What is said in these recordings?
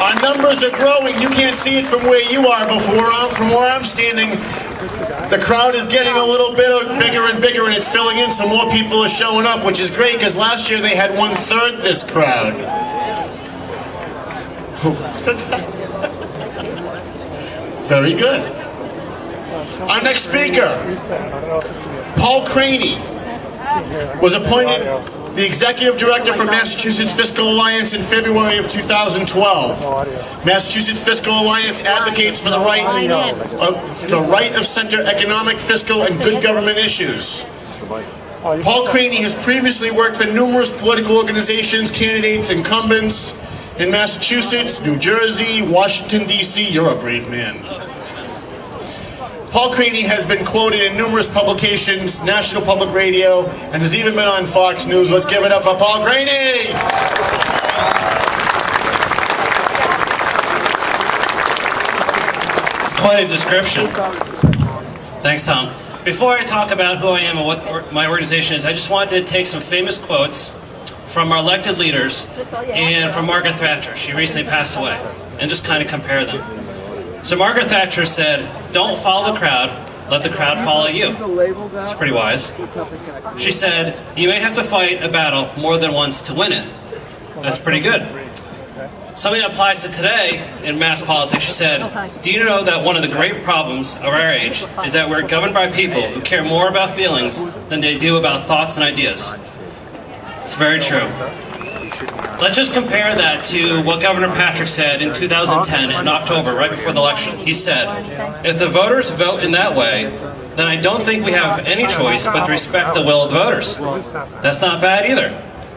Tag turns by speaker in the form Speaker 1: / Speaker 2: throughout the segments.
Speaker 1: Our numbers are growing. You can't see it from where you are, but from where I'm standing, the crowd is getting a little bit bigger and bigger, and it's filling in, so more people are showing up, which is great, because last year they had 1/3 this crowd. Very good. Our next speaker, Paul Craney, was appointed the Executive Director for Massachusetts Fiscal Alliance in February of 2012. Massachusetts Fiscal Alliance advocates for the right of center economic, fiscal, and good government issues. Paul Craney has previously worked for numerous political organizations, candidates, incumbents in Massachusetts, New Jersey, Washington, D.C. You're a brave man. Paul Craney has been quoted in numerous publications, National Public Radio, and has even been on Fox News. Let's give it up for Paul Craney!
Speaker 2: It's quite a description. Thanks, Tom. Before I talk about who I am and what my organization is, I just wanted to take some famous quotes from our elected leaders and from Margaret Thatcher. She recently passed away, and just kind of compare them. So Margaret Thatcher said, "Don't follow the crowd, let the crowd follow you." It's pretty wise. She said, "You may have to fight a battle more than once to win it." That's pretty good. Something that applies to today in mass politics, she said, "Do you know that one of the great problems of our age is that we're governed by people who care more about feelings than they do about thoughts and ideas?" It's very true. Let's just compare that to what Governor Patrick said in 2010 in October, right before the election. He said, "If the voters vote in that way, then I don't think we have any choice but to respect the will of the voters." That's not bad either.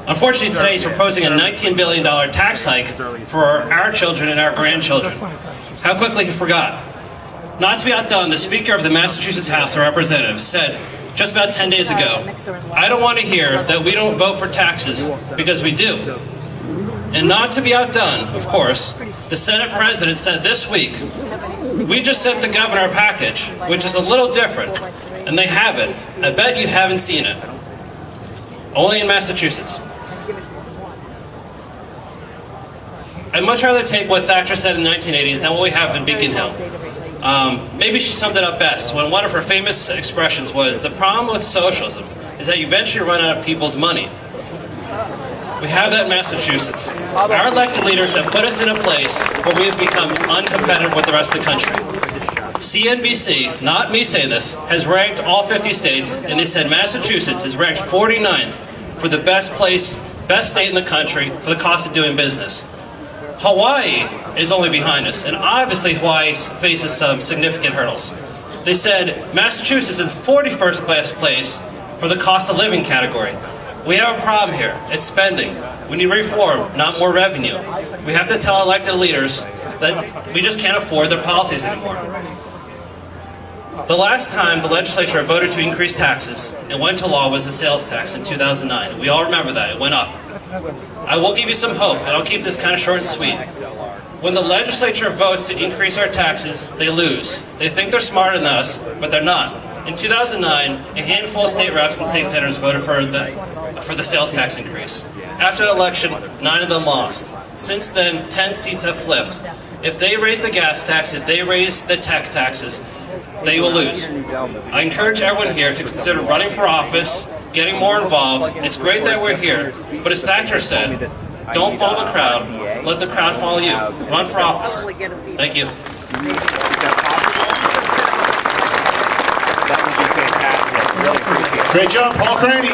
Speaker 2: Unfortunately, today he's proposing a $19 billion tax hike for our children and our grandchildren. How quickly he forgot. Not to be outdone, the Speaker of the Massachusetts House of Representatives said just about 10 days ago, "I don't want to hear that we don't vote for taxes, because we do." And not to be outdone, of course, the Senate President said this week, "We just sent the governor a package, which is a little different, and they have it. I bet you haven't seen it." Only in Massachusetts. I'd much rather take what Thatcher said in the 1980s than what we have in Beacon Hill. Maybe she summed it up best when one of her famous expressions was, "The problem with socialism is that you eventually run out of people's money." We have that in Massachusetts. Our elected leaders have put us in a place where we have become uncompetitive with the rest of the country. CNBC, not me saying this, has ranked all 50 states, and they said Massachusetts is ranked 49th for the best state in the country for the cost of doing business. Hawaii is only behind us, and obviously Hawaii faces some significant hurdles. They said Massachusetts is the 41st best place for the cost of living category. We have a problem here. It's spending. We need reform, not more revenue. We have to tell our elected leaders that we just can't afford their policies anymore. The last time the legislature voted to increase taxes and went to law was the sales tax in 2009. We all remember that. It went up. I will give you some hope, and I'll keep this kind of short and sweet. When the legislature votes to increase our taxes, they lose. They think they're smarter than us, but they're not. In 2009, a handful of state reps and state senators voted for the sales tax increase. After the election, 9 of them lost. Since then, 10 seats have flipped. If they raise the gas tax, if they raise the tech taxes, they will lose. I encourage everyone here to consider running for office, getting more involved. It's great that we're here, but as Thatcher said, don't follow the crowd, let the crowd follow you. Run for office. Thank you.
Speaker 1: Great job, Paul Craney.